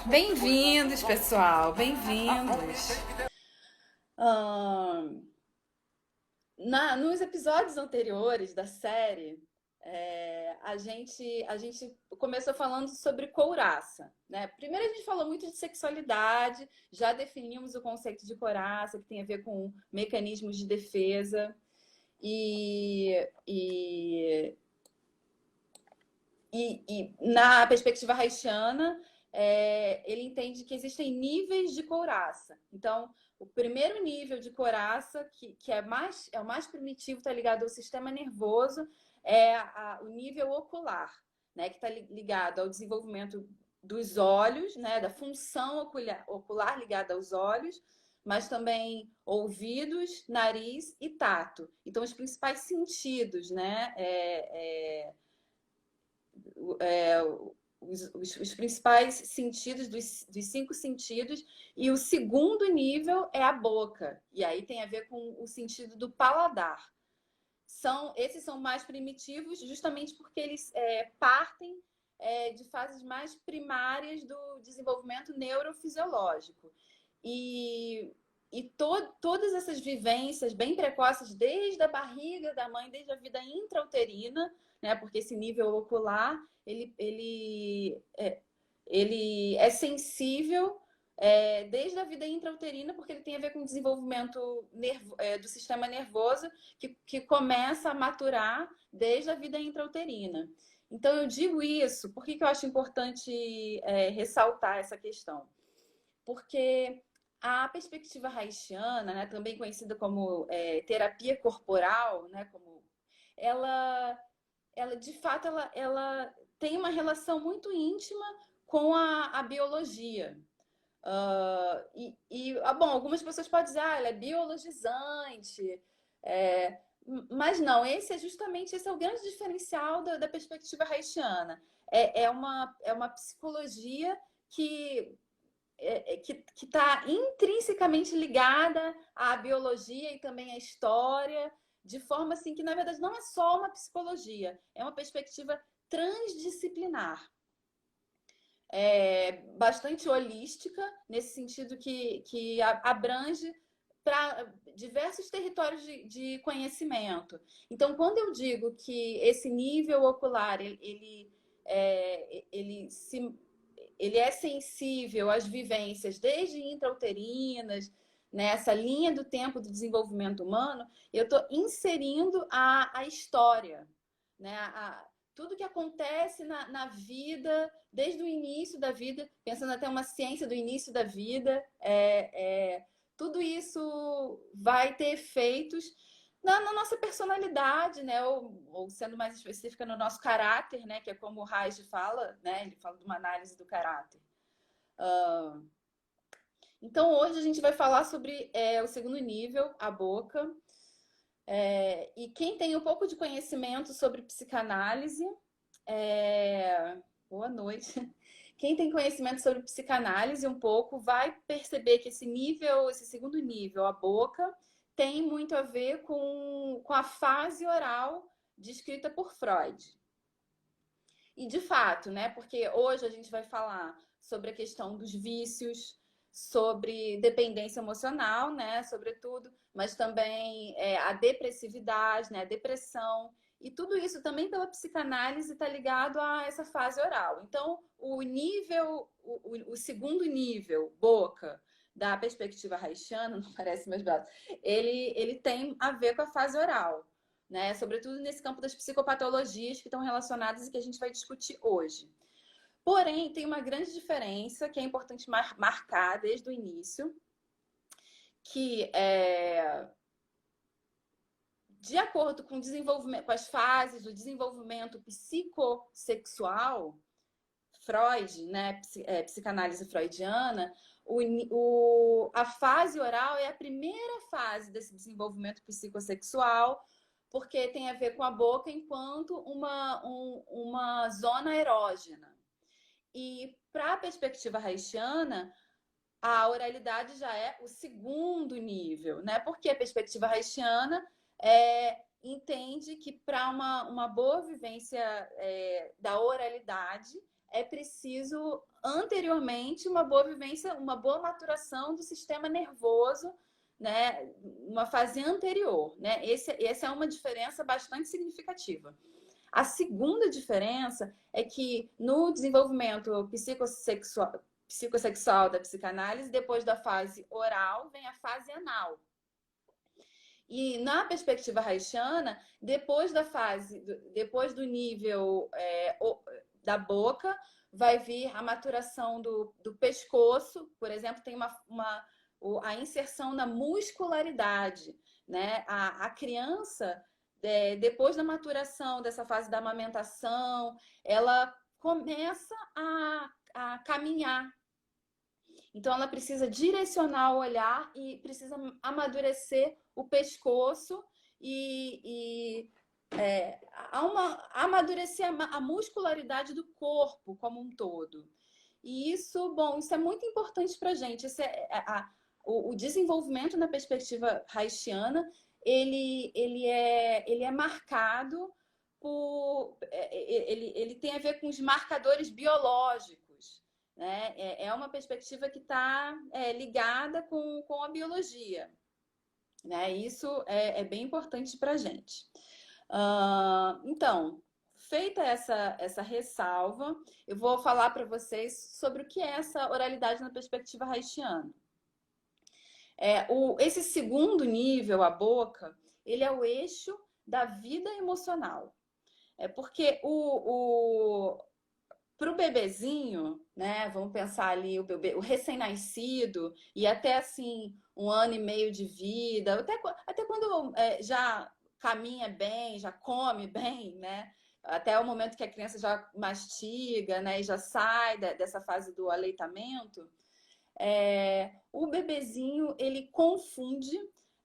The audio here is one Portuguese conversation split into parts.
Bem-vindos, pessoal, bem-vindos. Ahn, nos episódios anteriores da série, a gente começou falando sobre couraça, né? Primeiro a gente falou muito de sexualidade, já definimos o conceito de couraça, que tem a ver com mecanismos de defesa. E, e, e na perspectiva haitiana, ele entende que existem níveis de couraça. Então, o primeiro nível de couraça, que é o mais primitivo, está ligado ao sistema nervoso, o nível ocular, né, que está ligado ao desenvolvimento dos olhos, né, da função ocular ligada aos olhos, mas também ouvidos, nariz e tato. Então, os principais sentidos, né, é, os principais sentidos dos cinco sentidos, e o segundo nível é a boca, e aí tem a ver com o sentido do paladar. Esses são mais primitivos justamente porque eles partem de fases mais primárias do desenvolvimento neurofisiológico. Todas essas vivências bem precoces, desde a barriga da mãe, desde a vida intrauterina, né, porque esse nível ocular ele é sensível desde a vida intrauterina, porque ele tem a ver com o desenvolvimento do sistema nervoso que começa a maturar desde a vida intrauterina. Então, eu digo isso, por que eu acho importante ressaltar essa questão? Porque a perspectiva haitiana, né, também conhecida como terapia corporal, né, ela de fato ela tem uma relação muito íntima com a biologia. Bom, algumas pessoas podem dizer, ela é biologizante, mas não, esse é o grande diferencial da perspectiva haitiana. É uma psicologia que que está intrinsecamente ligada à biologia e também à história, de forma assim que, na verdade, não é só uma psicologia, é uma perspectiva transdisciplinar. Bastante holística, nesse sentido que abrange para diversos territórios de conhecimento. Então, quando eu digo que esse nível ocular ele se ele é sensível às vivências desde intrauterinas, nessa linha do tempo do desenvolvimento humano, eu estou inserindo a história, né? Tudo que acontece na vida, desde o início da vida, pensando até uma ciência do início da vida, tudo isso vai ter efeitos na nossa personalidade, né? Ou sendo mais específica, no nosso caráter, né? Que é como o Reich fala, né? Ele fala de uma análise do caráter. Então, hoje a gente vai falar sobre o segundo nível, a boca. E quem tem um pouco de conhecimento sobre psicanálise, boa noite. Quem tem conhecimento sobre psicanálise um pouco vai perceber que esse segundo nível, a boca, tem muito a ver com a fase oral descrita por Freud. E de fato, né? Porque hoje a gente vai falar sobre a questão dos vícios, sobre dependência emocional, né? Sobretudo, mas também a depressividade, né? A depressão. E tudo isso também pela psicanálise está ligado a essa fase oral. Então, o segundo nível, boca, da perspectiva haitiana, não parece meus braços, ele tem a ver com a fase oral, né? Sobretudo nesse campo das psicopatologias que estão relacionadas e que a gente vai discutir hoje. Porém, tem uma grande diferença que é importante marcar desde o início, que de acordo com o desenvolvimento, com as fases do desenvolvimento psicossexual, Freud, né, psicanálise freudiana, a fase oral é a primeira fase desse desenvolvimento psicossexual, porque tem a ver com a boca enquanto uma zona erógena. E para a perspectiva haitiana, a oralidade já é o segundo nível, né? Porque a perspectiva haitiana entende que para uma boa vivência da oralidade, é preciso anteriormente uma boa vivência, uma boa maturação do sistema nervoso, né, uma fase anterior, né? Essa é uma diferença bastante significativa. A segunda diferença é que no desenvolvimento psicossexual da psicanálise, depois da fase oral, vem a fase anal. E na perspectiva haitiana, depois do nível da boca, vai vir a maturação do pescoço, por exemplo, tem a inserção na muscularidade, né? A criança, depois da maturação dessa fase da amamentação, ela começa a caminhar. Então, ela precisa direcionar o olhar e precisa amadurecer o pescoço amadurecer a muscularidade do corpo como um todo. E isso, bom, isso é muito importante para a gente. O desenvolvimento na perspectiva haitiana, ele é marcado por... Ele tem a ver com os marcadores biológicos, né? É uma perspectiva que está ligada com a biologia, né? Isso é bem importante para a gente. Então, feita essa ressalva, eu vou falar para vocês sobre o que é essa oralidade na perspectiva haitiana. Esse segundo nível, a boca, ele é o eixo da vida emocional. Porque para o bebezinho, né? Vamos pensar ali o recém-nascido e até assim 1 ano e meio de vida, até quando já caminha bem, já come bem, né? Até o momento que a criança já mastiga, né? E já sai dessa fase do aleitamento. O bebezinho, ele confunde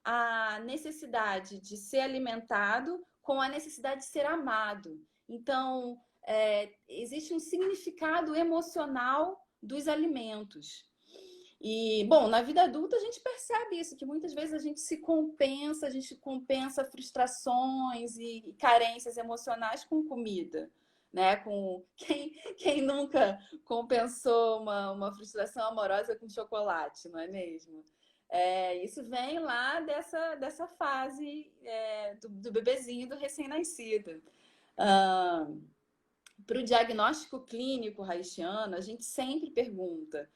a necessidade de ser alimentado com a necessidade de ser amado. Então, existe um significado emocional dos alimentos. E, bom, na vida adulta a gente percebe isso, que muitas vezes a gente compensa frustrações e carências emocionais com comida, né? Quem nunca compensou uma frustração amorosa com chocolate, não é mesmo? Isso vem lá dessa fase do bebezinho, do recém-nascido. Para o diagnóstico clínico haitiano, a gente sempre pergunta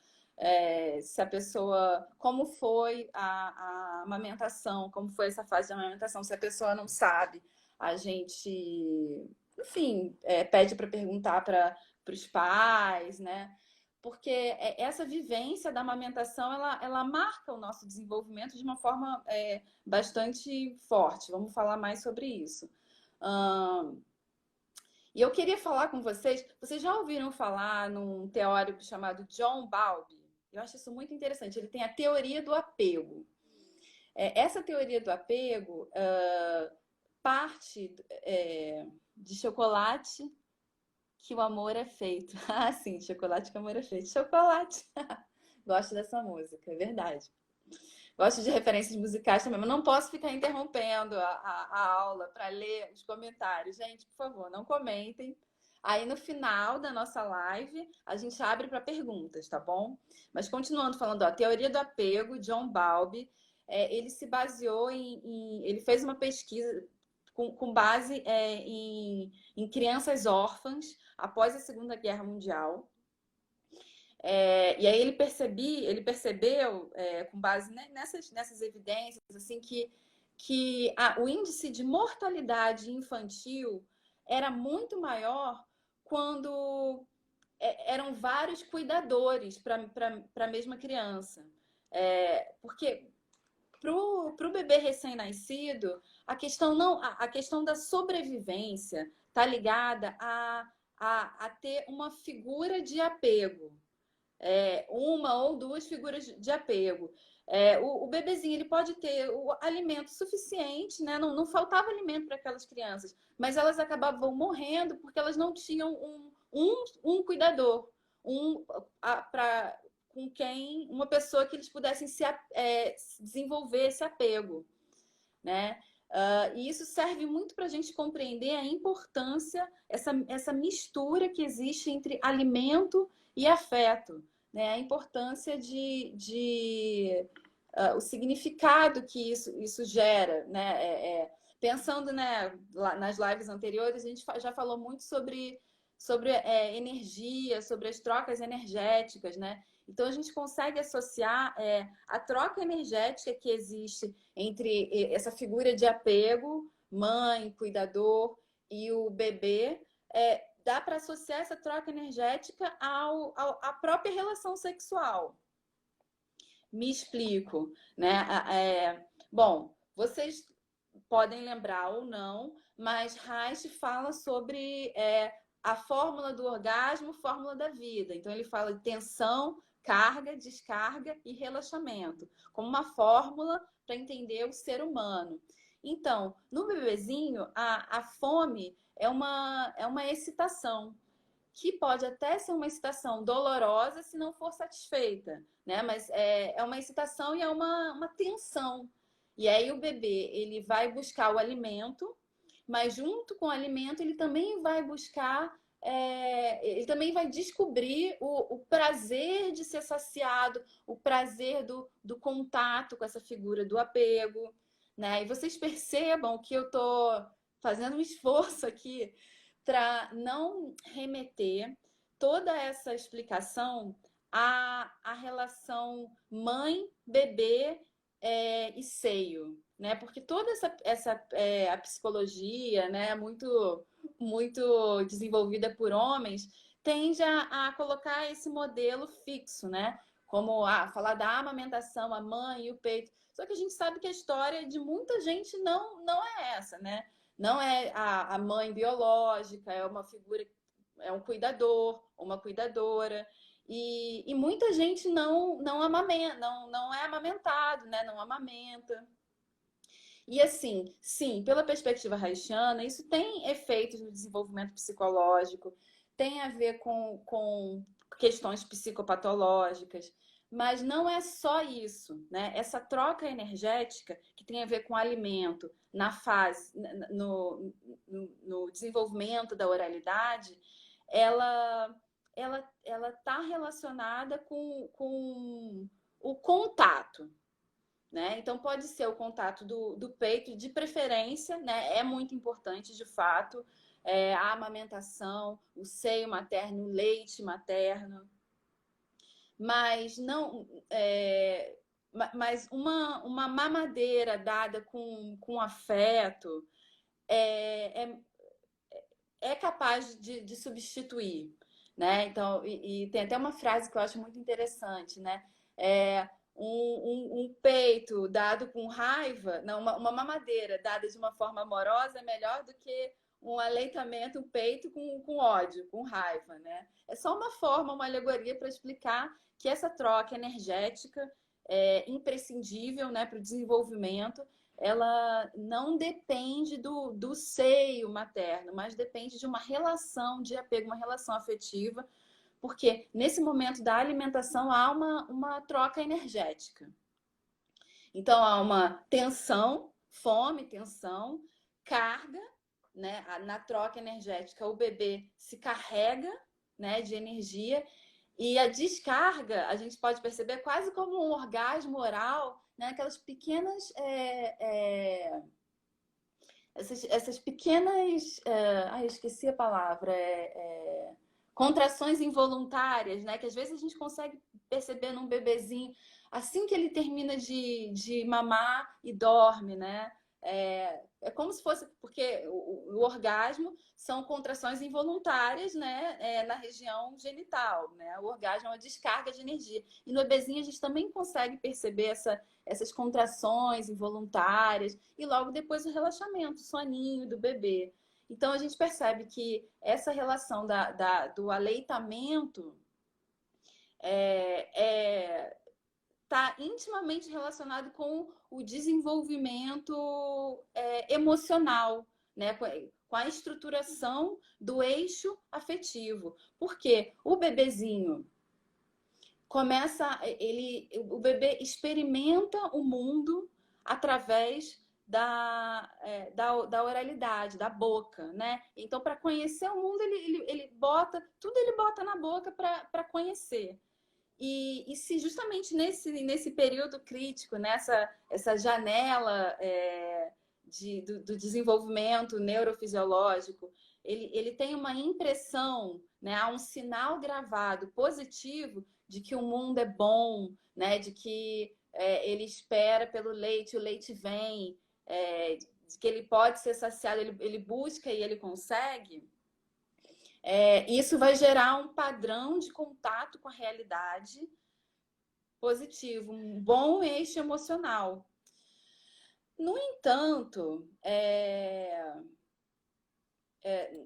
se a pessoa, como foi a amamentação, como foi essa fase de amamentação. Se a pessoa não sabe, a gente, enfim, pede para perguntar para os pais, né? Porque essa vivência da amamentação, ela marca o nosso desenvolvimento de uma forma bastante forte. Vamos falar mais sobre isso. E eu queria falar com vocês já ouviram falar num teórico chamado John Bowlby? Eu acho isso muito interessante. Ele tem a teoria do apego. Essa teoria do apego parte de chocolate que o amor é feito. Ah, sim, chocolate que o amor é feito. Chocolate! Gosto dessa música, é verdade. Gosto de referências musicais também, mas não posso ficar interrompendo a aula para ler os comentários. Gente, por favor, não comentem. Aí no final da nossa live, a gente abre para perguntas, tá bom? Mas continuando falando, a teoria do apego, John Bowlby, ele se baseou ele fez uma pesquisa com base em crianças órfãs após a Segunda Guerra Mundial. E aí ele percebeu, com base nessas evidências, assim, que o índice de mortalidade infantil era muito maior quando eram vários cuidadores para a mesma criança. Porque para o bebê recém-nascido, a questão da sobrevivência está ligada a ter uma figura de apego. Uma ou duas figuras de apego. O bebezinho ele pode ter o alimento suficiente, né? Não faltava alimento para aquelas crianças, mas elas acabavam morrendo porque elas não tinham um cuidador, uma pessoa que eles pudessem desenvolver esse apego, né? E isso serve muito para a gente compreender a importância, essa mistura que existe entre alimento e afeto, né? A importância o significado que isso gera, né? Pensando, né, nas lives anteriores, a gente já falou muito sobre energia, sobre as trocas energéticas, né? Então a gente consegue associar a troca energética que existe entre essa figura de apego, mãe, cuidador e o bebê, dá para associar essa troca energética à própria relação sexual. Me explico, né? Bom, vocês podem lembrar ou não, mas Reich fala sobre a fórmula do orgasmo, fórmula da vida. Então ele fala de tensão, carga, descarga e relaxamento, como uma fórmula para entender o ser humano. Então, no bebezinho, a fome é uma excitação, que pode até ser uma excitação dolorosa se não for satisfeita, né? Mas é uma excitação e é uma tensão. E aí o bebê, ele vai buscar o alimento, mas junto com o alimento ele também vai buscar, ele também vai descobrir o prazer de ser saciado, o prazer do contato com essa figura do apego, né? E vocês percebam que eu tô fazendo um esforço aqui para não remeter toda essa explicação à relação mãe-bebê e seio, né? Porque toda a psicologia, né, muito desenvolvida por homens, tende a colocar esse modelo fixo, né? Como falar da amamentação, a mãe e o peito. Só que a gente sabe que a história de muita gente não é essa, né? Não é a mãe biológica, é uma figura, é um cuidador, uma cuidadora. E muita gente não amamenta, não é amamentado, né? Não amamenta. E assim, sim, pela perspectiva haitiana, isso tem efeitos no desenvolvimento psicológico, tem a ver com questões psicopatológicas, mas não é só isso, né? Essa troca energética que tem a ver com alimento na fase, no desenvolvimento da oralidade, ela está relacionada com o contato, né? Então, pode ser o contato do peito, de preferência, né? É muito importante, de fato, a amamentação, o seio materno, o leite materno. Mas não... mas uma mamadeira dada com afeto é capaz de substituir, né? Então, e tem até uma frase que eu acho muito interessante, né? Um peito dado com raiva, não, uma mamadeira dada de uma forma amorosa é melhor do que um aleitamento, um peito com ódio, com raiva, né? É só uma forma, uma alegoria para explicar que essa troca energética é imprescindível, né, para o desenvolvimento. Ela não depende do seio materno, mas depende de uma relação de apego, uma relação afetiva, porque nesse momento da alimentação há uma troca energética. Então há uma tensão, fome, tensão, carga, né? Na troca energética o bebê se carrega, né, de energia, e a descarga a gente pode perceber quase como um orgasmo oral, né? Aquelas pequenas essas pequenas eu esqueci a palavra, contrações involuntárias, né? Que às vezes a gente consegue perceber num bebezinho assim que ele termina de mamar e dorme, né? É como se fosse, porque o orgasmo são contrações involuntárias, né? Na região genital, né? O orgasmo é uma descarga de energia. E no bebezinho a gente também consegue perceber essas contrações involuntárias e logo depois o relaxamento, o soninho do bebê. Então a gente percebe que essa relação do aleitamento está intimamente relacionado com o desenvolvimento emocional, né? Com a estruturação do eixo afetivo. Porque o bebezinho o bebê experimenta o mundo através da oralidade, da boca, né? Então, para conhecer o mundo, ele bota, tudo ele bota na boca para conhecer. E se justamente nesse período crítico, essa janela do desenvolvimento neurofisiológico, ele tem uma impressão, né, há um sinal gravado positivo de que o mundo é bom, né, de que ele espera pelo leite, o leite vem, de que ele pode ser saciado, ele busca e ele consegue. Isso vai gerar um padrão de contato com a realidade positivo, um bom eixo emocional. No entanto,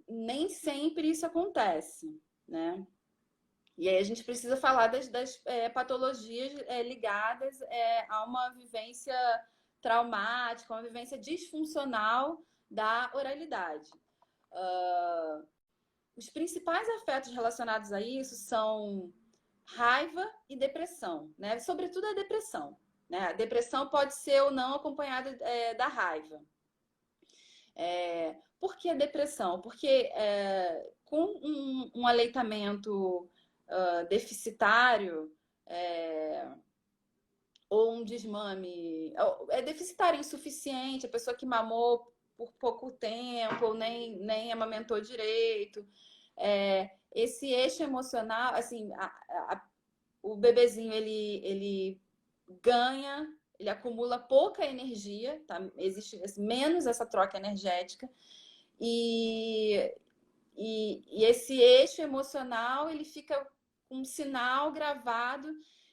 nem sempre isso acontece, né? E aí a gente precisa falar das patologias ligadas a uma vivência traumática, uma vivência disfuncional da oralidade. Os principais afetos relacionados a isso são raiva e depressão, né? Sobretudo a depressão. Né? A depressão pode ser ou não acompanhada da raiva. Por que a depressão? Porque com um aleitamento deficitário ou um desmame, é deficitário, insuficiente, a pessoa que mamou por pouco tempo ou nem amamentou direito, esse eixo emocional, assim, o bebezinho ele ganha, ele acumula pouca energia, tá? Existe menos essa troca energética e esse eixo emocional ele fica com um sinal gravado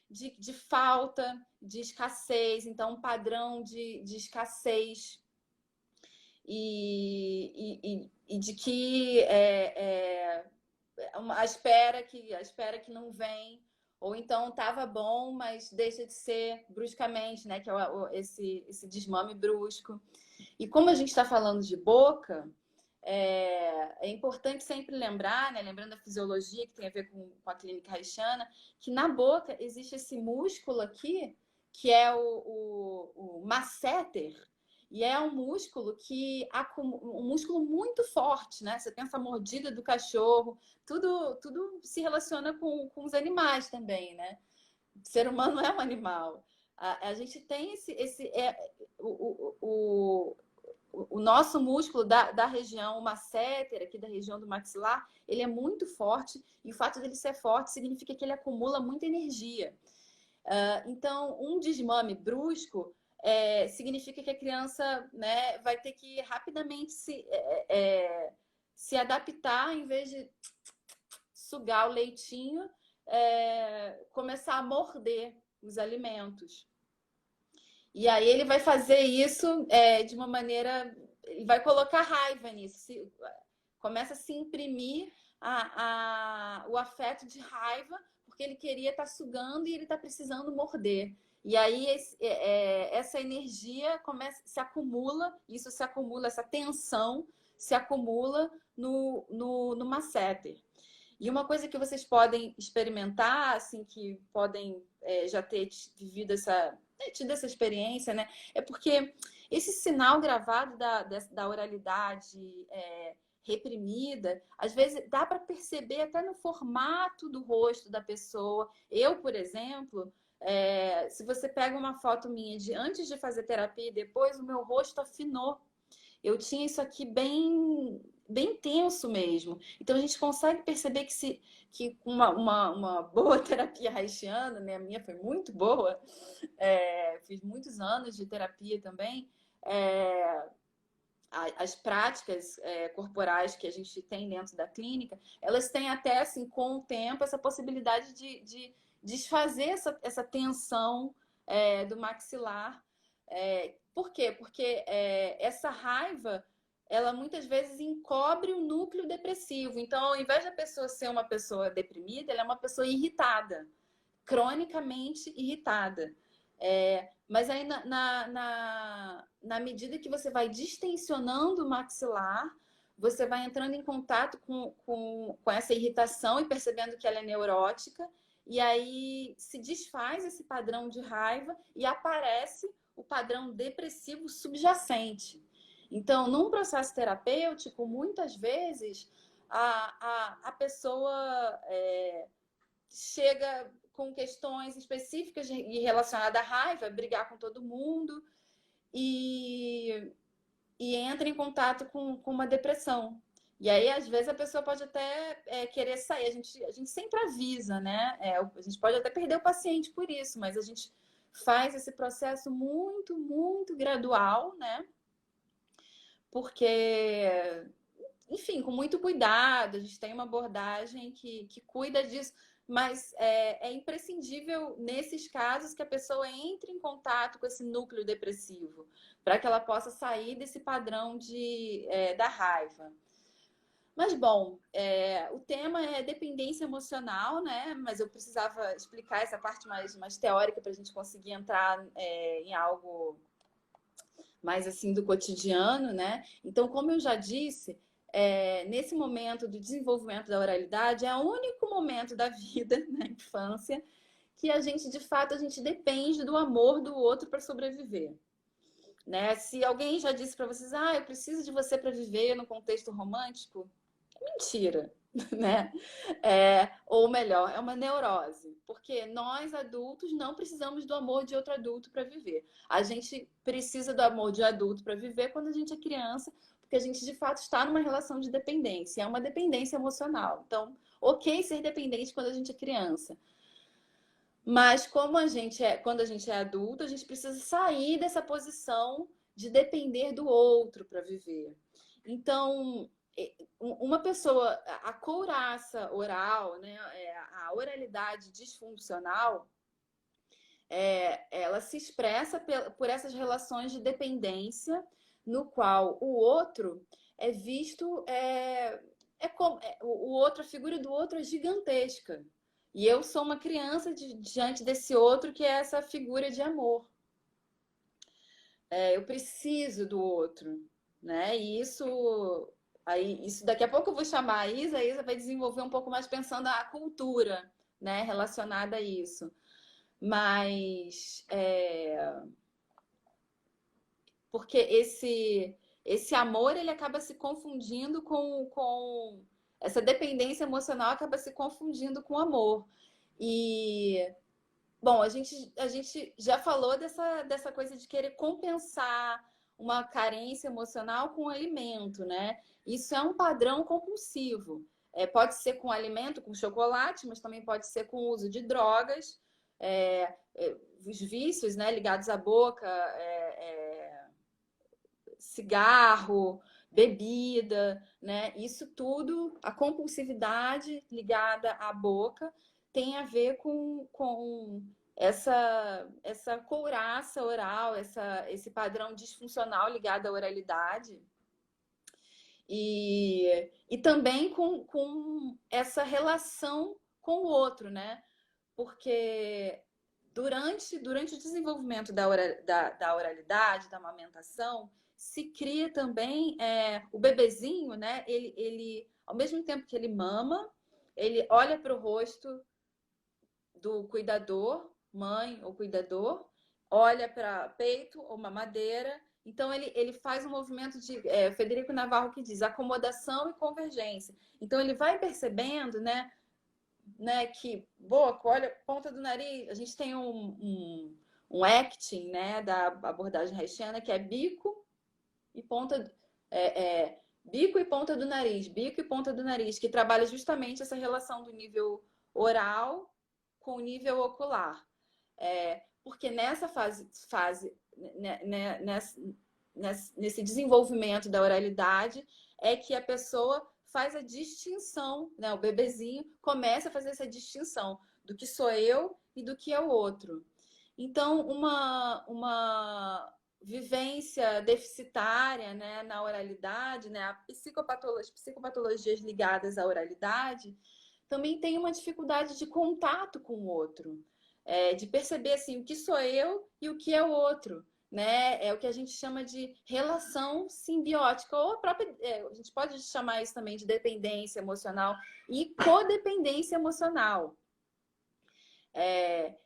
de falta, de escassez, então um padrão de escassez e de que a espera que não vem, ou então estava bom, mas deixa de ser bruscamente, né? Que é esse desmame brusco. E como a gente está falando de boca, é importante sempre lembrar, né? Lembrando a fisiologia que tem a ver com a clínica haitiana, que na boca existe esse músculo aqui, que é o masseter, e é um músculo um músculo muito forte, né? Você pensa a mordida do cachorro, tudo se relaciona com os animais também, né? O ser humano é um animal. A gente tem o nosso músculo da região, o masseter, aqui da região do maxilar, ele é muito forte, e o fato dele ser forte significa que ele acumula muita energia. Então, um desmame brusco significa que a criança, né, vai ter que rapidamente se adaptar, em vez de sugar o leitinho, começar a morder os alimentos. E aí ele vai fazer isso de uma maneira... Ele vai colocar raiva nisso. Começa a se imprimir o afeto de raiva, porque ele queria estar sugando e ele está precisando morder. E aí essa energia se acumula, essa tensão se acumula no masseter. E uma coisa que vocês podem experimentar, assim, que podem já ter vivido tido essa experiência, né? É porque esse sinal gravado da oralidade reprimida, às vezes dá para perceber até no formato do rosto da pessoa. Eu, por exemplo, se você pega uma foto minha de antes de fazer terapia e depois, o meu rosto afinou. Eu tinha isso aqui bem tenso mesmo. Então a gente consegue perceber que uma boa terapia haitiana, né? A minha foi muito boa, fiz muitos anos de terapia também. As práticas corporais que a gente tem dentro da clínica, elas têm até, assim, com o tempo, essa possibilidade de desfazer essa tensão do maxilar. Por quê? Porque essa raiva, ela muitas vezes encobre o núcleo depressivo. Então, ao invés da pessoa ser uma pessoa deprimida, ela é uma pessoa irritada, cronicamente irritada. Mas aí, na medida que você vai distensionando o maxilar, você vai entrando em contato com essa irritação e percebendo que ela é neurótica, e aí se desfaz esse padrão de raiva e aparece o padrão depressivo subjacente. Então, num processo terapêutico, muitas vezes a pessoa chega com questões específicas relacionadas à raiva, brigar com todo mundo e entra em contato com uma depressão. E aí, às vezes, a pessoa pode até querer sair. A gente sempre avisa, né? A gente pode até perder o paciente por isso, mas a gente faz esse processo muito, muito gradual, né? Porque, enfim, com muito cuidado, a gente tem uma abordagem que cuida disso, mas é imprescindível, nesses casos, que a pessoa entre em contato com esse núcleo depressivo, para que ela possa sair desse padrão da raiva. Mas, bom, o tema é dependência emocional, né? Mas eu precisava explicar essa parte mais teórica para a gente conseguir entrar em algo mais assim do cotidiano, né? Então, como eu já disse, nesse momento do desenvolvimento da oralidade, é o único momento da vida, na infância, que a gente, de fato, a gente depende do amor do outro para sobreviver. Né? Se alguém já disse para vocês, eu preciso de você para viver no contexto romântico, mentira, né? Ou melhor, é uma neurose, porque nós adultos não precisamos do amor de outro adulto para viver. A gente precisa do amor de adulto para viver quando a gente é criança, porque a gente de fato está numa relação de dependência, é uma dependência emocional. Então, ok ser dependente quando a gente é criança. Mas quando a gente é adulto, a gente precisa sair dessa posição de depender do outro para viver. Então, uma pessoa, a couraça oral, né, a oralidade disfuncional, ela se expressa por essas relações de dependência, no qual o outro é visto, o outro, a figura do outro é gigantesca. E eu sou uma criança diante desse outro que é essa figura de amor. Eu preciso do outro, né? E isso daqui a pouco eu vou chamar a Isa vai desenvolver um pouco mais pensando a cultura, né, relacionada a isso. Mas porque esse amor, ele acaba se confundindo com essa dependência emocional, acaba se confundindo com amor. E bom, a gente já falou dessa coisa de querer compensar uma carência emocional com alimento, né? Isso é um padrão compulsivo. Pode ser com alimento, com chocolate, mas também pode ser com o uso de drogas, os vícios, né, ligados à boca, cigarro, bebida, né? Isso tudo, a compulsividade ligada à boca, tem a ver com essa couraça oral, esse padrão disfuncional ligado à oralidade. E também com essa relação com o outro, né? Porque durante o desenvolvimento da oralidade, da amamentação, se cria também o bebezinho, né? Ele, ao mesmo tempo que ele mama, ele olha para o rosto do cuidador, mãe ou cuidador, olha para peito ou mamadeira. Então, ele faz um movimento de Federico Navarro que diz acomodação e convergência. Então, ele vai percebendo, né, que boca, olha, ponta do nariz. A gente tem um acting, né, da abordagem haitiana, que é bico e ponta, bico e ponta do nariz, bico e ponta do nariz, que trabalha justamente essa relação do nível oral com o nível ocular. Porque nessa fase né, nesse desenvolvimento da oralidade, é que a pessoa faz a distinção, né? O bebezinho começa a fazer essa distinção do que sou eu e do que é o outro. Então, uma vivência deficitária, né, na oralidade, né, as psicopatologias ligadas à oralidade, também tem uma dificuldade de contato com o outro, de perceber assim, o que sou eu e o que é o outro. Né? É o que a gente chama de relação simbiótica, ou a própria, a gente pode chamar isso também de dependência emocional e codependência emocional.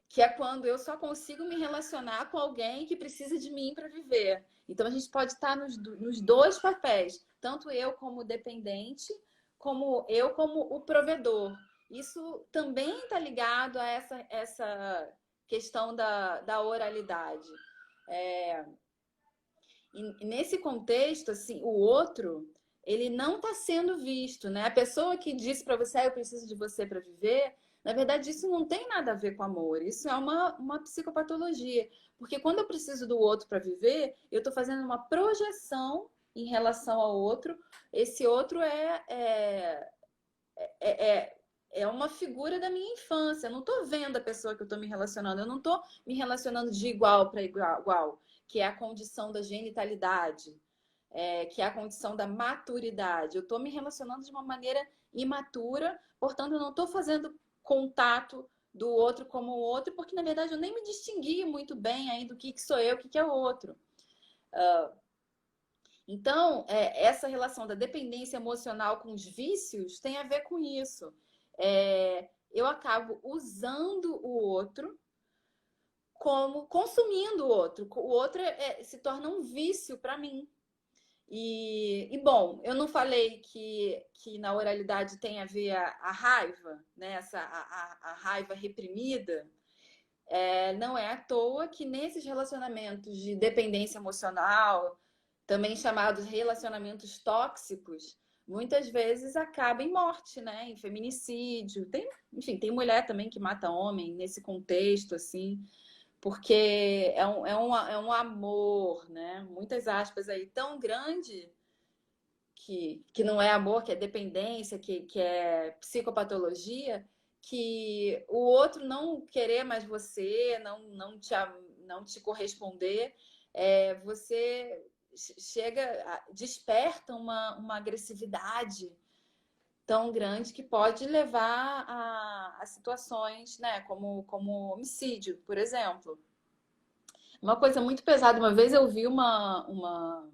Que é quando eu só consigo me relacionar com alguém que precisa de mim para viver. Então a gente pode estar nos dois papéis, tanto eu como dependente, como eu como o provedor. Isso também está ligado a essa questão da oralidade. E nesse contexto, assim, o outro, ele não está sendo visto, né? A pessoa que disse para você, eu preciso de você para viver, na verdade, isso não tem nada a ver com amor. Isso é uma psicopatologia. Porque quando eu preciso do outro para viver, eu estou fazendo uma projeção em relação ao outro. Esse outro é uma figura da minha infância. Eu não estou vendo a pessoa que eu estou me relacionando. Eu não estou me relacionando de igual para igual, que é a condição da genitalidade, que é a condição da maturidade. Eu estou me relacionando de uma maneira imatura, portanto, eu não estou fazendo contato do outro como o outro, porque na verdade eu nem me distingui muito bem ainda do que sou eu, o que é o outro. Então, essa relação da dependência emocional com os vícios tem a ver com isso. Eu acabo usando o outro como consumindo o outro. O outro se torna um vício para mim. Bom, eu não falei que na oralidade tem a ver a raiva, né? A raiva reprimida. Não é à toa que nesses relacionamentos de dependência emocional, também chamados relacionamentos tóxicos, muitas vezes acaba em morte, né? Em feminicídio. Enfim, tem mulher também que mata homem nesse contexto, assim, porque é um amor, né? Muitas aspas aí, tão grande que não é amor, que é dependência, que é psicopatologia, que o outro não querer mais você, não te corresponder, você desperta uma agressividade tão grande que pode levar a situações, né, como homicídio, por exemplo. Uma coisa muito pesada. Uma vez eu vi uma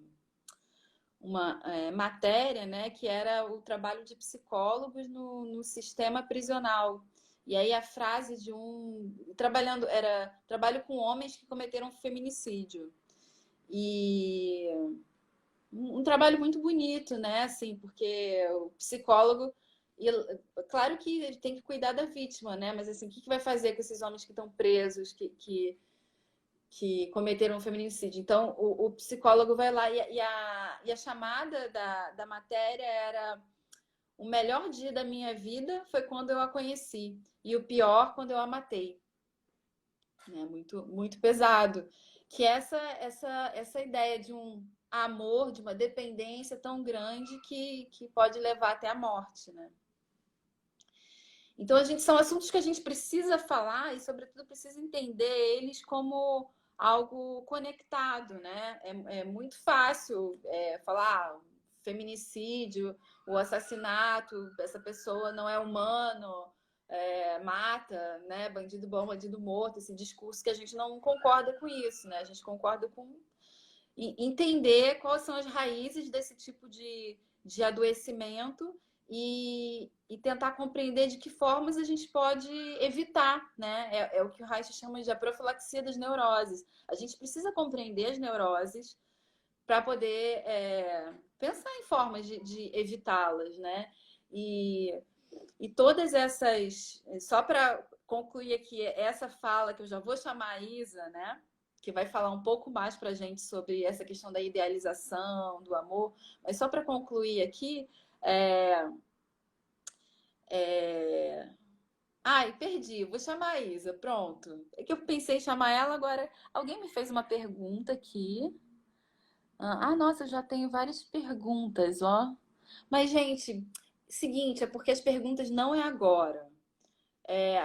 matéria, né, que era o trabalho de psicólogos no sistema prisional. E aí a frase de trabalho com homens que cometeram feminicídio. E um trabalho muito bonito, né, assim, porque o psicólogo, claro que ele tem que cuidar da vítima, né, mas assim, o que vai fazer com esses homens que estão presos, que cometeram um feminicídio? Então, o psicólogo vai lá e a chamada da matéria era: o melhor dia da minha vida foi quando eu a conheci, e o pior quando eu a matei. Muito, muito pesado. Que essa ideia de um amor, de uma dependência tão grande que pode levar até a morte, né? Então, são assuntos que a gente precisa falar e, sobretudo, precisa entender eles como algo conectado, né? É muito fácil falar feminicídio, o assassinato, essa pessoa não é humano, mata, né? Bandido bom, bandido morto, esse discurso que a gente não concorda com isso, né? A gente concorda com entender quais são as raízes desse tipo de adoecimento e tentar compreender de que formas a gente pode evitar, né? É o que o Reich chama de a profilaxia das neuroses. A gente precisa compreender as neuroses para poder pensar em formas de evitá-las, né? E todas essas... Só para concluir aqui essa fala, que eu já vou chamar a Isa, né? Que vai falar um pouco mais para a gente sobre essa questão da idealização, do amor. Mas só para concluir aqui... Ai, perdi. Vou chamar a Isa. Pronto. É que eu pensei em chamar ela, agora alguém me fez uma pergunta aqui. Nossa, eu já tenho várias perguntas, ó. Mas, gente, seguinte, é porque as perguntas não é agora.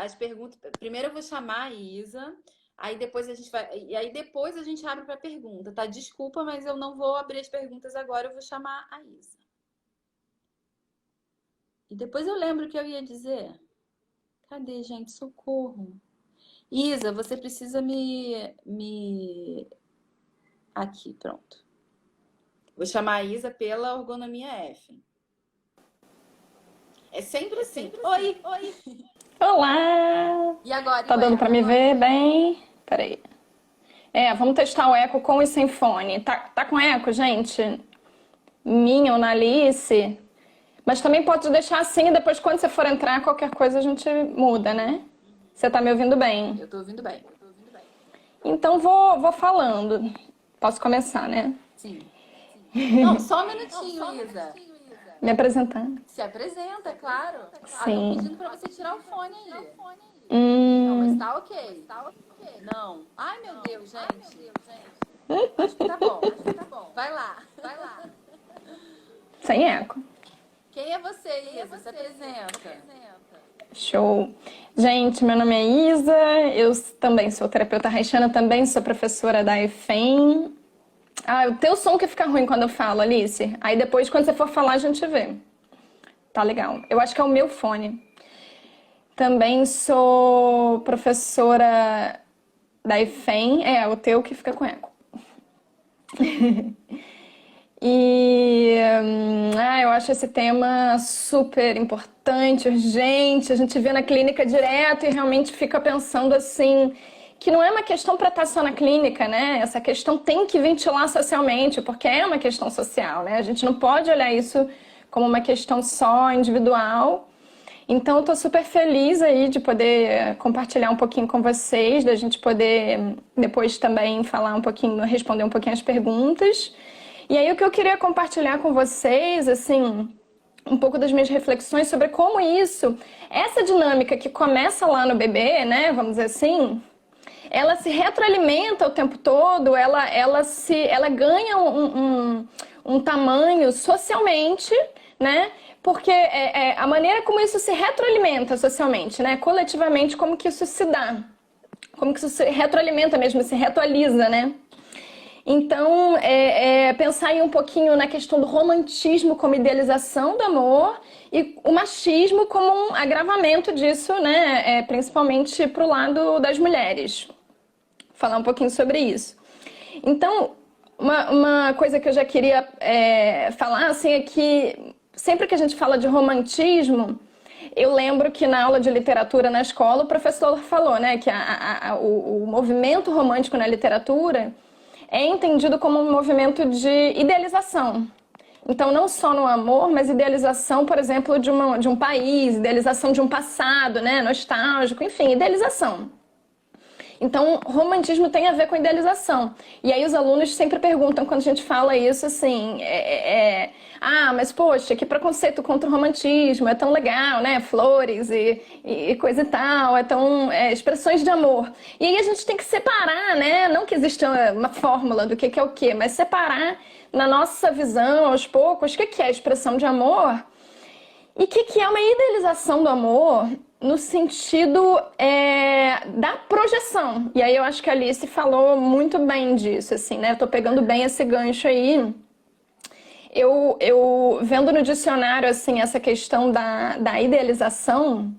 As perguntas... Primeiro eu vou chamar a Isa, aí depois a gente vai... E aí depois a gente abre para pergunta, tá? Desculpa, mas eu não vou abrir as perguntas agora, eu vou chamar a Isa. E depois eu lembro o que eu ia dizer. Cadê, gente? Socorro. Isa, você precisa Aqui, pronto. Vou chamar a Isa pela ergonomia F. É sempre assim. Oi, oi. Olá! E agora, Tá dando pra me ver bem? Peraí. Vamos testar o eco com e sem fone. Tá com eco, gente? Minha ou na Alice? Mas também pode deixar assim e depois quando você for entrar, qualquer coisa a gente muda, né? Você tá me ouvindo bem? Eu tô ouvindo bem. Então vou falando. Posso começar, né? Sim. Não, só um minutinho, Isa. Me apresentar. Se apresenta, claro. Sim. Tô pedindo pra você tirar o fone aí. Hum. Não, mas tá ok. Não. Ai, meu Deus, gente. Acho que tá bom. Vai lá. Sem eco. Quem é você, Isa? Se apresenta. Show. Gente, meu nome é Isa, eu também sou terapeuta haitiana, também sou professora da EFEM. O teu som que fica ruim quando eu falo, Alice. Aí depois, quando você for falar, a gente vê. Tá legal. Eu acho que é o meu fone. Também sou professora da EFEM. O teu que fica com eco. Eu acho esse tema super importante, urgente. A gente vê na clínica direto e realmente fica pensando assim, que não é uma questão para estar só na clínica, né? Essa questão tem que ventilar socialmente, porque é uma questão social, né? A gente não pode olhar isso como uma questão só individual. Então, eu tô super feliz aí de poder compartilhar um pouquinho com vocês, da gente poder depois também falar um pouquinho, responder um pouquinho as perguntas. E aí, o que eu queria compartilhar com vocês, assim, um pouco das minhas reflexões sobre como essa dinâmica que começa lá no bebê, né, vamos dizer assim, ela se retroalimenta o tempo todo, ela ganha um tamanho socialmente, né, porque a maneira como isso se retroalimenta socialmente, né, coletivamente, como que isso se dá, como que isso se retroalimenta mesmo, se reatualiza, né. Então, pensar aí um pouquinho na questão do romantismo como idealização do amor e o machismo como um agravamento disso, né? Principalmente para o lado das mulheres. Falar um pouquinho sobre isso. Então, uma coisa que eu já queria falar assim, é que sempre que a gente fala de romantismo, eu lembro que na aula de literatura na escola o professor falou, né, que o movimento romântico na literatura é entendido como um movimento de idealização. Então, não só no amor, mas idealização, por exemplo, de um país, idealização de um passado, né, nostálgico, enfim, idealização. Então, romantismo tem a ver com idealização. E aí os alunos sempre perguntam, quando a gente fala isso, assim, mas poxa, que preconceito contra o romantismo, é tão legal, né? Flores e coisa e tal, expressões de amor. E aí a gente tem que separar, né? Não que exista uma fórmula do que é o quê, mas separar na nossa visão, aos poucos, o que é a expressão de amor e o que é uma idealização do amor no sentido da projeção. E aí eu acho que a Alice falou muito bem disso, assim, né? Eu tô pegando bem esse gancho aí. Eu vendo no dicionário, assim, essa questão da idealização,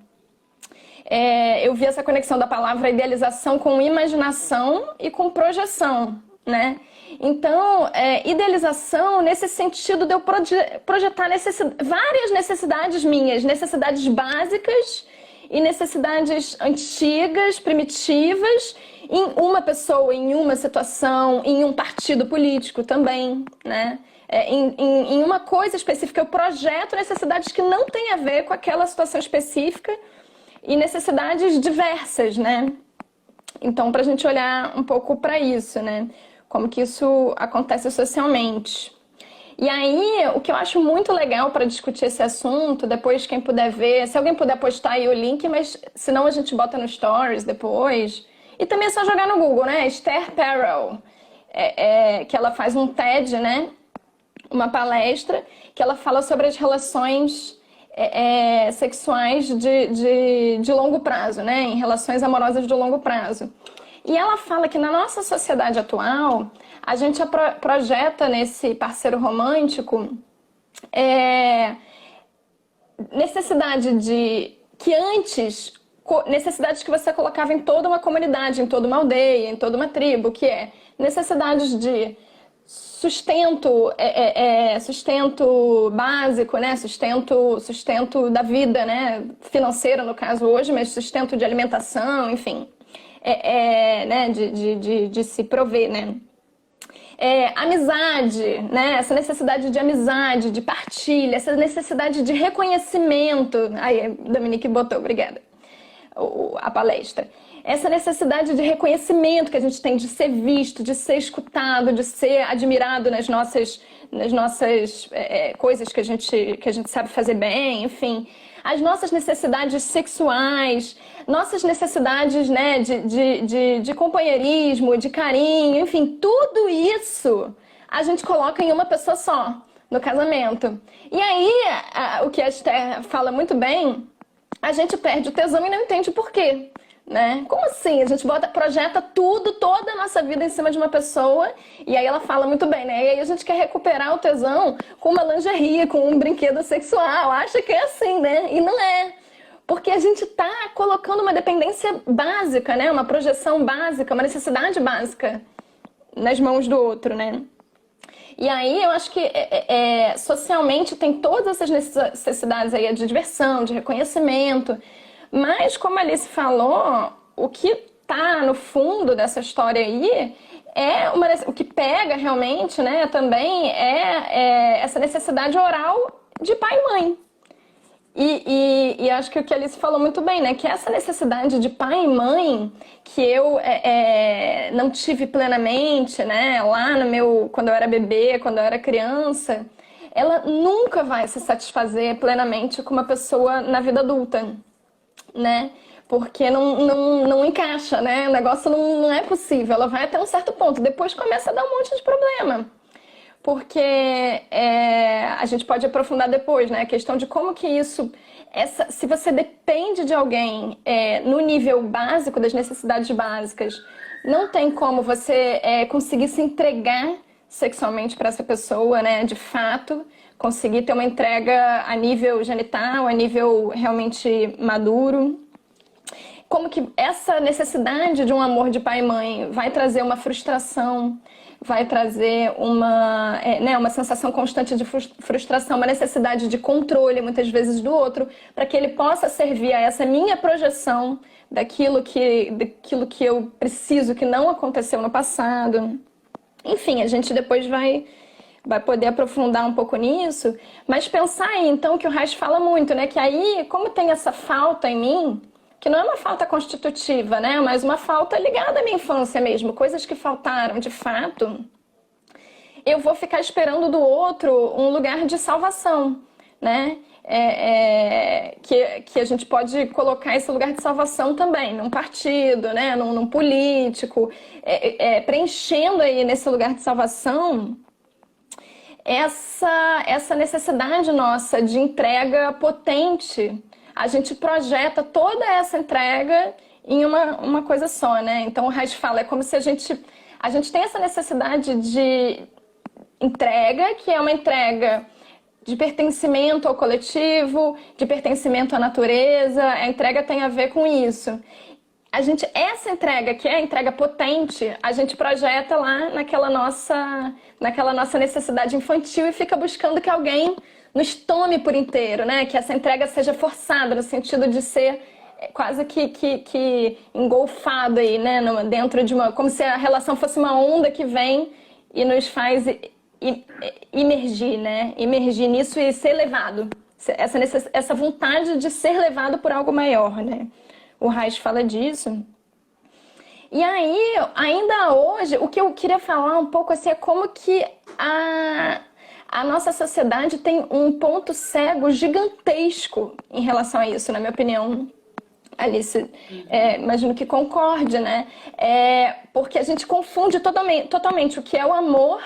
eu vi essa conexão da palavra idealização com imaginação e com projeção, né? Então, idealização nesse sentido de eu projetar várias necessidades minhas, necessidades básicas e necessidades antigas, primitivas, em uma pessoa, em uma situação, em um partido político também, né? Em uma coisa específica, eu projeto necessidades que não têm a ver com aquela situação específica e necessidades diversas, né? Então, para a gente olhar um pouco para isso, né? Como que isso acontece socialmente. E aí, o que eu acho muito legal para discutir esse assunto, depois quem puder ver, se alguém puder postar aí o link, mas senão a gente bota no Stories depois. E também é só jogar no Google, né? Esther Perel, que ela faz um TED, né? Uma palestra, que ela fala sobre as relações sexuais de longo prazo, né? Em relações amorosas de longo prazo. E ela fala que na nossa sociedade atual, a gente projeta nesse parceiro romântico necessidade necessidades que você colocava em toda uma comunidade, em toda uma aldeia, em toda uma tribo, que necessidades de sustento, sustento básico, né? Sustento da vida, né? Financeiro, no caso, hoje, mas sustento de alimentação, enfim. Né? De se prover, né? Amizade, né? Essa necessidade de amizade, de partilha, essa necessidade de reconhecimento. Aí, Dominique botou, obrigada, a palestra. Essa necessidade de reconhecimento que a gente tem de ser visto, de ser escutado, de ser admirado nas nossas coisas que a gente sabe fazer bem, enfim. As nossas necessidades sexuais, nossas necessidades, né, de companheirismo, de carinho, enfim, tudo isso a gente coloca em uma pessoa só, no casamento. E aí, o que a Esther fala muito bem, a gente perde o tesão e não entende por quê. Né? Como assim? A gente projeta tudo, toda a nossa vida em cima de uma pessoa, e aí ela fala muito bem, né? E aí a gente quer recuperar o tesão com uma lingerie, com um brinquedo sexual, acha que é assim, né? E não é. Porque a gente tá colocando uma dependência básica, né? Uma projeção básica, uma necessidade básica nas mãos do outro, né? E aí eu acho que socialmente tem todas essas necessidades aí de diversão, de reconhecimento. Mas, como a Alice falou, o que está no fundo dessa história aí o que pega realmente, né, também essa necessidade oral de pai e mãe. E acho que o que a Alice falou muito bem, né, que essa necessidade de pai e mãe que eu não tive plenamente, né, lá quando eu era bebê, quando eu era criança, ela nunca vai se satisfazer plenamente com uma pessoa na vida adulta. Né? Porque não encaixa, né? O negócio não é possível. Ela vai até um certo ponto. Depois começa a dar um monte de problema. Porque a gente pode aprofundar depois, né? A questão de como que isso... se você depende de alguém no nível básico, das necessidades básicas, não tem como você conseguir se entregar sexualmente para essa pessoa, né? De fato, conseguir ter uma entrega a nível genital, a nível realmente maduro. Como que essa necessidade de um amor de pai e mãe vai trazer uma frustração, vai trazer uma sensação constante de frustração, uma necessidade de controle, muitas vezes, do outro, para que ele possa servir a essa minha projeção daquilo que eu preciso, que não aconteceu no passado. Enfim, a gente depois vai poder aprofundar um pouco nisso, mas pensar aí, então, que o Reich fala muito, né? Que aí, como tem essa falta em mim, que não é uma falta constitutiva, né? Mas uma falta ligada à minha infância mesmo, coisas que faltaram de fato, eu vou ficar esperando do outro um lugar de salvação, né? Que a gente pode colocar esse lugar de salvação também, num partido, né? Num político, preenchendo aí nesse lugar de salvação essa necessidade nossa de entrega potente. A gente projeta toda essa entrega em uma coisa só, né? Então o Reich fala, é como se a gente tem essa necessidade de entrega, que é uma entrega de pertencimento ao coletivo, de pertencimento à natureza. A entrega tem a ver com isso. Essa entrega, que é a entrega potente, a gente projeta lá naquela nossa necessidade infantil e fica buscando que alguém nos tome por inteiro, né? Que essa entrega seja forçada, no sentido de ser quase que engolfado aí, né? Dentro de como se a relação fosse uma onda que vem e nos faz imergir, né? Imergir nisso e ser levado. Essa vontade de ser levado por algo maior, né? O Reich fala disso. E aí, ainda hoje, o que eu queria falar um pouco assim, é como que a nossa sociedade tem um ponto cego gigantesco em relação a isso, na minha opinião. Alice, imagino que concorde, né? Porque a gente confunde totalmente o que é o amor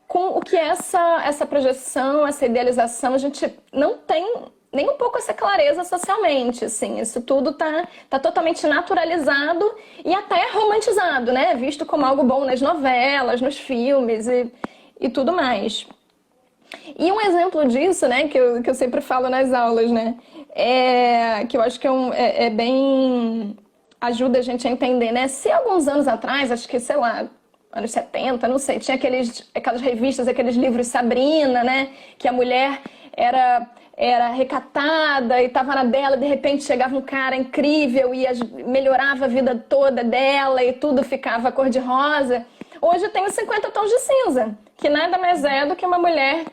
com o que é essa projeção, essa idealização. A gente não tem nem um pouco essa clareza socialmente, assim. Isso tudo tá totalmente naturalizado e até romantizado, né? Visto como algo bom nas novelas, nos filmes e tudo mais. E um exemplo disso, né, que eu sempre falo nas aulas, né, que eu acho que bem... ajuda a gente a entender, né? Se alguns anos atrás, acho que, sei lá, anos 70, não sei, tinha aquelas revistas, aqueles livros Sabrina, né? Que a mulher era recatada e estava na dela, de repente chegava um cara incrível e melhorava a vida toda dela e tudo ficava cor-de-rosa. Hoje eu tenho 50 tons de cinza, que nada mais é do que uma mulher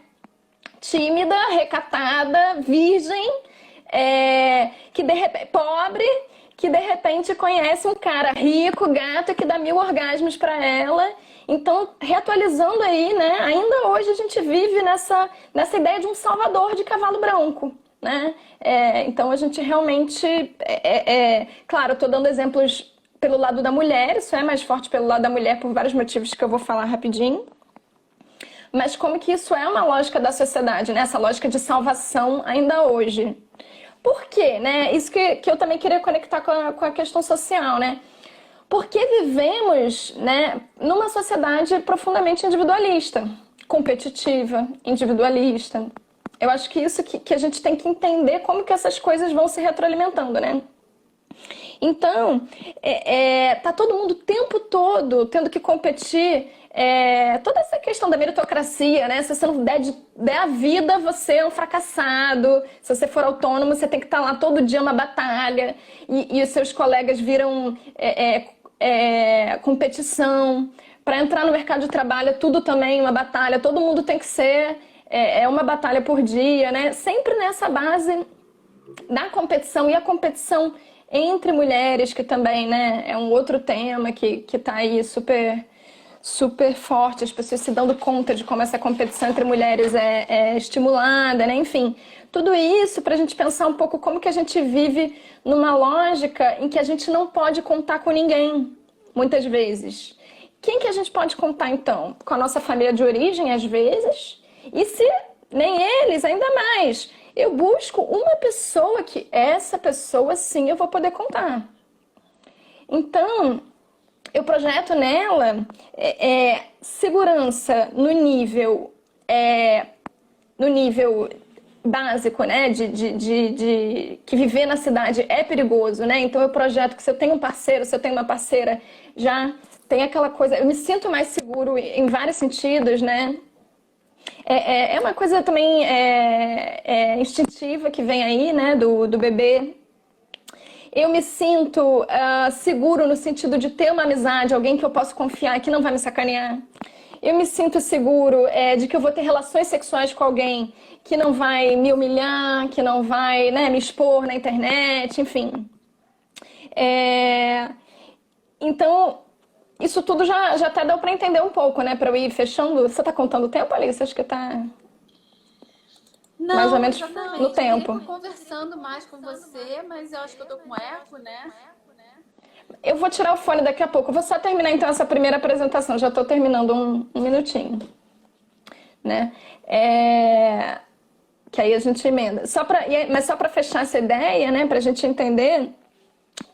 tímida, recatada, virgem, que de repente, pobre, que de repente conhece um cara rico, gato, que dá 1000 orgasmos para ela. Então, reatualizando aí, né? Ainda hoje a gente vive nessa ideia de um salvador de cavalo branco, né? Então a gente realmente, claro, eu estou dando exemplos pelo lado da mulher, isso é mais forte pelo lado da mulher por vários motivos que eu vou falar rapidinho. Mas como que isso é uma lógica da sociedade, né? Essa lógica de salvação ainda hoje. Por quê, né? Isso que eu também queria conectar com a questão social, né? Porque vivemos, né, numa sociedade profundamente individualista, competitiva, individualista. Eu acho que isso que a gente tem que entender como que essas coisas vão se retroalimentando, né? Então, tá todo mundo o tempo todo tendo que competir. Toda essa questão da meritocracia, né? Se você não der a vida, você é um fracassado. Se você for autônomo, você tem que estar lá todo dia uma batalha. E os seus colegas viram competição. Para entrar no mercado de trabalho, tudo também uma batalha. Todo mundo tem que ser uma batalha por dia, né? Sempre nessa base da competição. E a competição entre mulheres, que também, né, é um outro tema que está aí super forte, as pessoas se dando conta de como essa competição entre mulheres é estimulada, né? Enfim, tudo isso para a gente pensar um pouco como que a gente vive numa lógica em que a gente não pode contar com ninguém, muitas vezes. Quem que a gente pode contar, então? Com a nossa família de origem, às vezes, e se nem eles, ainda mais. Eu busco uma pessoa que essa pessoa, sim, eu vou poder contar. Então, eu projeto nela segurança no nível básico, né? De que viver na cidade é perigoso, né? Então eu projeto que se eu tenho um parceiro, se eu tenho uma parceira, já tem aquela coisa, eu me sinto mais seguro em vários sentidos, né? É uma coisa também instintiva que vem aí, né? Do bebê. Eu me sinto seguro no sentido de ter uma amizade, alguém que eu posso confiar e que não vai me sacanear. Eu me sinto seguro de que eu vou ter relações sexuais com alguém que não vai me humilhar, que não vai, né, me expor na internet, enfim. Então, isso tudo já até deu para entender um pouco, né? Para eu ir fechando. Você tá contando o tempo, Alice? Acho que tá Não, mais ou menos exatamente. no tempo. Eu tô conversando mais com você, mas eu acho que eu tô com eco, né? Eu vou tirar o fone daqui a pouco. Eu vou só terminar então essa primeira apresentação. Já estou terminando um minutinho, né? Que aí a gente emenda. Mas só para fechar essa ideia, né? Para a gente entender,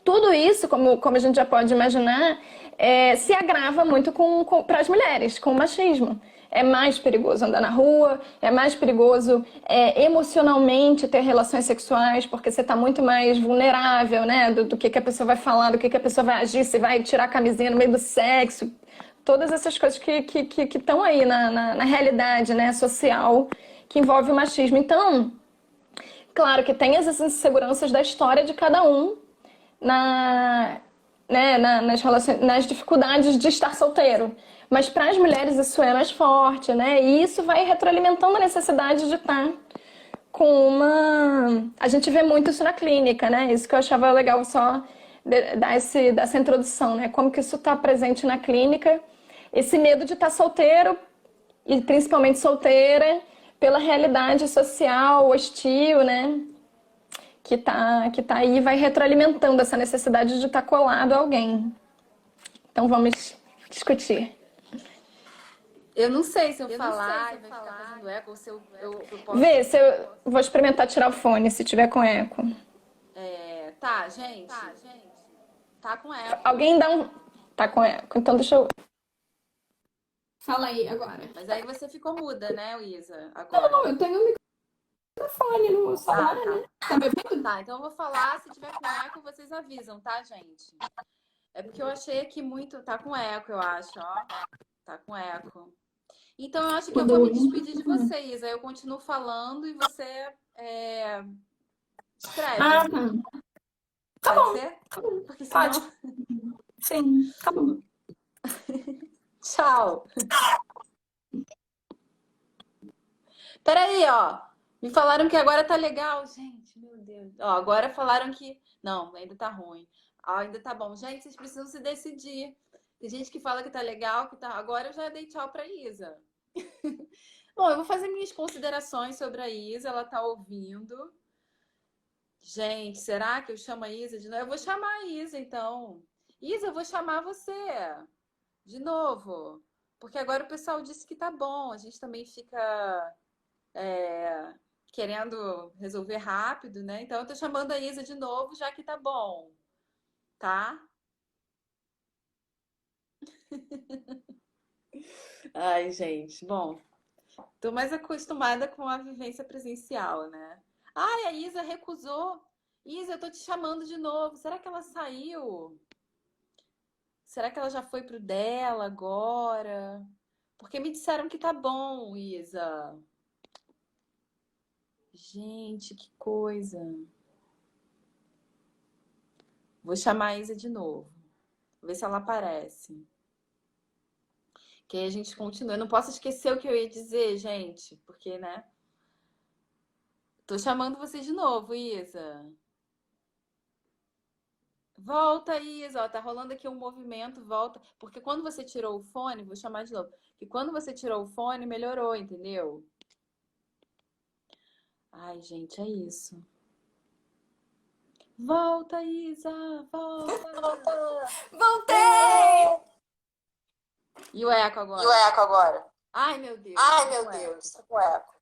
tudo isso, como a gente já pode imaginar, se agrava muito para as mulheres, com o machismo. É mais perigoso andar na rua, é mais perigoso emocionalmente ter relações sexuais, porque você está muito mais vulnerável, né? Do que a pessoa vai falar, do que a pessoa vai agir, se vai tirar a camisinha no meio do sexo. Todas essas coisas que estão aí na realidade, né, social, que envolve o machismo. Então, claro que tem essas inseguranças da história de cada um nas dificuldades de estar solteiro. Mas para as mulheres isso é mais forte, né? E isso vai retroalimentando a necessidade de estar com uma... A gente vê muito isso na clínica, né? Isso que eu achava legal só dar essa introdução, né? Como que isso está presente na clínica. Esse medo de estar solteiro, e principalmente solteira, pela realidade social hostil, né? Que tá aí, vai retroalimentando essa necessidade de estar colado a alguém. Então vamos discutir. Eu não sei se eu falar e vai ficar fazendo eco, ou se eu posso... Vê se eu vou experimentar tirar o fone, se tiver com eco. Tá, gente. Tá com eco. Alguém dá um... Tá com eco, então deixa eu... Fala aí agora. Mas aí você ficou muda, né, Luísa? Agora. Não, eu tenho um microfone no celular, tá. né? Tá me ouvindo? Tá, então eu vou falar, se tiver com eco, vocês avisam, tá, gente? É porque eu achei aqui muito. Tá com eco, eu acho, ó. Tá com eco. Então, eu acho que eu vou me despedir de você, Isa. Eu continuo falando e você escreve. Ah, tá. Tá Pode bom, ser? Porque pode. senão. Sim, tá bom. Tchau. Peraí, ó. Me falaram que agora tá legal. Gente, meu Deus. Ó, agora falaram que. Não, ainda tá ruim. Ah, ainda tá bom. Gente, vocês precisam se decidir. Tem gente que fala que tá legal, que tá. Agora eu já dei tchau pra Isa. Bom, eu vou fazer minhas considerações sobre a Isa. Ela tá ouvindo. Gente, será que eu chamo a Isa de novo? Eu vou chamar a Isa, então. Isa, eu vou chamar você de novo. Porque agora o pessoal disse que tá bom. A gente também fica querendo resolver rápido, né? Então eu tô chamando a Isa de novo, já que tá bom, tá? Ai, gente, bom, tô mais acostumada com a vivência presencial, né? Ai, a Isa recusou. Isa, eu tô te chamando de novo. Será que ela saiu? Será que ela já foi pro dela agora? Porque me disseram que tá bom, Isa. Gente, que coisa. Vou chamar a Isa de novo. Ver se ela aparece. Que aí a gente continua. Eu não posso esquecer o que eu ia dizer, gente, porque, né? Tô chamando você de novo, Isa. Volta, Isa. Ó, tá rolando aqui um movimento, volta. Porque quando você tirou o fone, vou chamar de novo. Que quando você tirou o fone, melhorou, entendeu? Ai, gente, é isso. Volta, Isa, volta. Voltei! E o eco E o agora? eco agora? Ai, meu Deus. Ai, Tá meu com eco. Deus, tá com eco.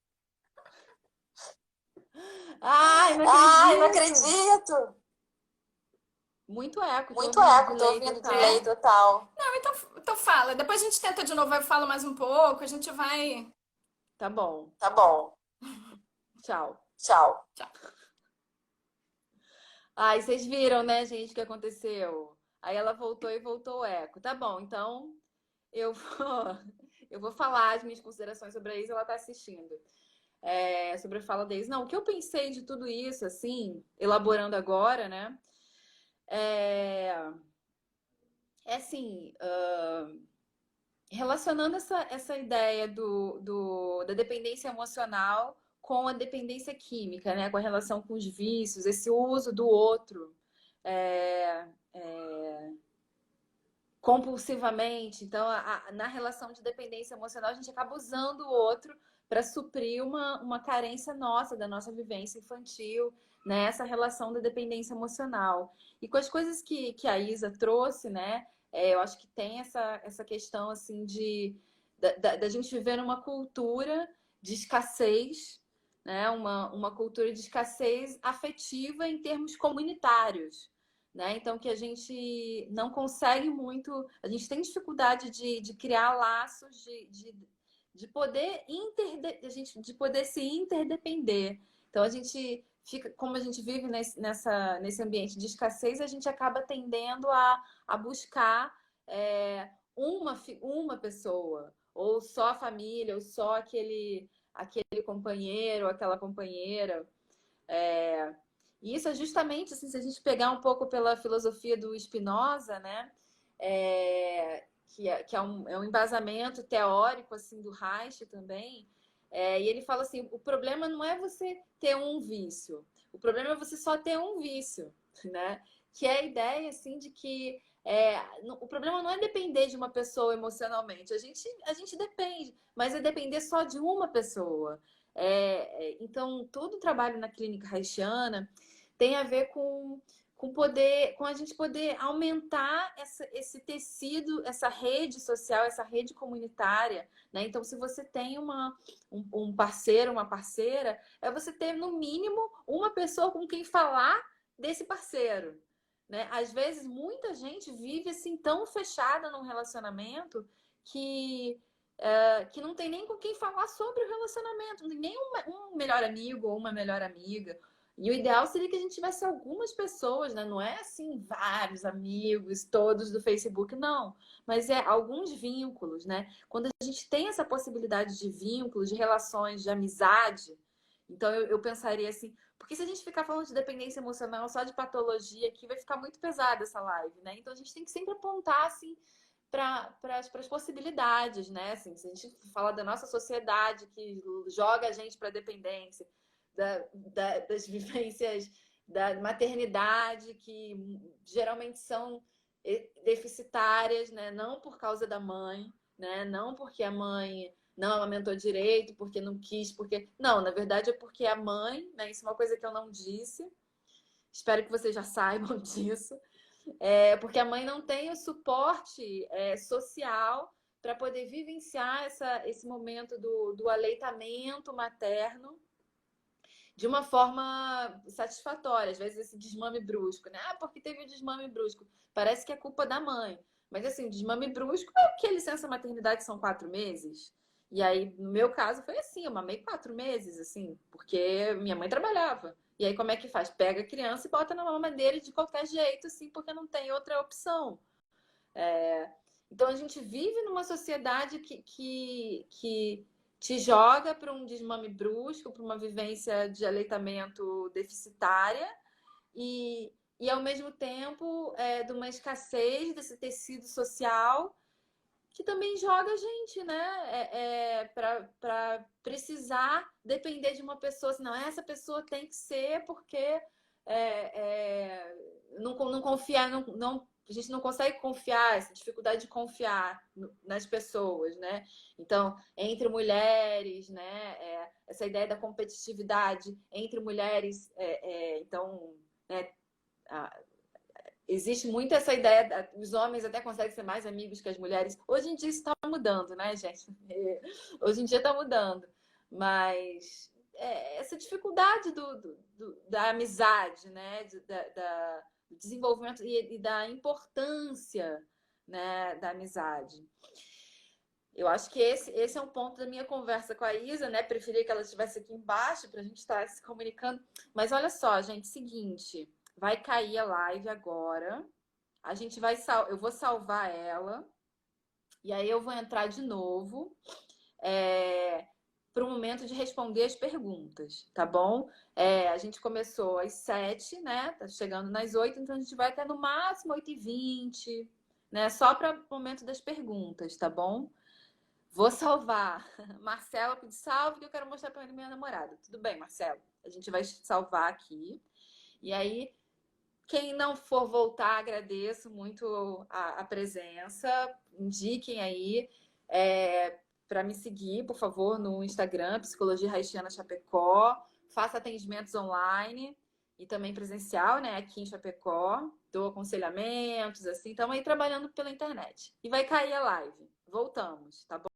Ai, não Ai, não acredito. acredito! Muito eco, tô Muito ouvindo eco, tô delay ouvindo total. delay total. Não, então fala. Depois a gente tenta de novo, eu falo mais um pouco, a gente vai. Tá bom. Tá bom, Tchau. tchau. Tchau. Ai, vocês viram, né, gente, o que aconteceu? Aí ela voltou e voltou o eco. Tá bom, então eu vou, eu vou falar as minhas considerações sobre a Isa, ela tá assistindo. Sobre a fala da Isa. Não, o que eu pensei de tudo isso, assim, elaborando agora, né? É, é assim, relacionando essa ideia da dependência emocional com a dependência química, né? Com a relação com os vícios, esse uso do outro. É, compulsivamente. Então, na relação de dependência emocional, a gente acaba usando o outro para suprir uma carência nossa, da nossa vivência infantil, né? Essa relação da dependência emocional. E com as coisas que a Isa trouxe, né? Eu acho que tem essa questão assim da gente viver numa cultura de escassez, né? Uma cultura de escassez afetiva em termos comunitários, né? Então que a gente não consegue muito, a gente tem dificuldade de criar laços de poder de poder se interdepender. Então a gente fica, como a gente vive nesse ambiente de escassez, a gente acaba tendendo a buscar uma pessoa, ou só a família, ou só aquele companheiro, ou aquela companheira. E isso é justamente, assim, se a gente pegar um pouco pela filosofia do Spinoza, né? Que é um embasamento teórico assim do Reich também. E ele fala assim: o problema não é você ter um vício, o problema é você só ter um vício, né? Que é a ideia assim de que o problema não é depender de uma pessoa emocionalmente, a gente depende, mas é depender só de uma pessoa. Então, todo o trabalho na clínica reichiana tem a ver com a gente poder aumentar esse tecido, essa rede social, essa rede comunitária, né? Então, se você tem um parceiro, uma parceira, é você ter no mínimo uma pessoa com quem falar desse parceiro, né? Às vezes, muita gente vive assim tão fechada num relacionamento que não tem nem com quem falar sobre o relacionamento, não tem nem um melhor amigo ou uma melhor amiga. E o ideal seria que a gente tivesse algumas pessoas, né? Não é assim, vários amigos, todos do Facebook, não. Mas é alguns vínculos, né? Quando a gente tem essa possibilidade de vínculos, de relações, de amizade, então eu pensaria assim, porque se a gente ficar falando de dependência emocional, só de patologia aqui, vai ficar muito pesada essa live, né? Então a gente tem que sempre apontar, assim, para as possibilidades, né? Assim, se a gente fala da nossa sociedade que joga a gente para dependência, das vivências da maternidade, que geralmente são deficitárias, né? Não por causa da mãe, né? Não porque a mãe não amamentou direito, porque não quis, porque... Não, na verdade é porque a mãe, né? Isso é uma coisa que eu não disse. Espero que vocês já saibam disso. Porque a mãe não tem o suporte social para poder vivenciar esse momento do aleitamento materno de uma forma satisfatória. Às vezes esse desmame brusco, né? Ah, porque teve o desmame brusco. Parece que é culpa da mãe. Mas assim, o desmame brusco é o que? A licença maternidade são 4 meses. E aí, no meu caso, foi assim, eu mamei 4 meses, assim, porque minha mãe trabalhava. E aí, como é que faz? Pega a criança e bota na mamadeira de qualquer jeito, assim, porque não tem outra opção. Então, a gente vive numa sociedade que te joga para um desmame brusco, para uma vivência de aleitamento deficitária e ao mesmo tempo, de uma escassez desse tecido social que também joga a gente, né? Para precisar depender de uma pessoa. Assim, não, essa pessoa tem que ser porque não confiar, a gente não consegue confiar, essa dificuldade de confiar nas pessoas, né? Então, entre mulheres, né? Essa ideia da competitividade entre mulheres, então, né? Existe muito essa ideia, os homens até conseguem ser mais amigos que as mulheres. Hoje em dia isso está mudando, né, gente? Hoje em dia está mudando. Mas essa dificuldade da amizade, né? Do desenvolvimento e da importância, né? Da amizade. Eu acho que esse é um ponto da minha conversa com a Isa, né? Preferia que ela estivesse aqui embaixo para a gente estar se comunicando. Mas olha só, gente, seguinte, vai cair a live agora. A gente vai eu vou salvar ela e aí eu vou entrar de novo para o momento de responder as perguntas, tá bom? A gente começou às 7, né? Tá chegando nas 8, então a gente vai até no máximo 8h20, né? Só para o momento das perguntas, tá bom? Vou salvar. Marcelo pediu salve que eu quero mostrar para minha namorada. Tudo bem, Marcelo? A gente vai salvar aqui. E aí, quem não for voltar, agradeço muito a presença. Indiquem aí para me seguir, por favor, no Instagram, Psicologia Haitiana Chapecó. Faça atendimentos online e também presencial, né? Aqui em Chapecó. Dou aconselhamentos, assim. Estamos aí trabalhando pela internet. E vai cair a live. Voltamos, tá bom?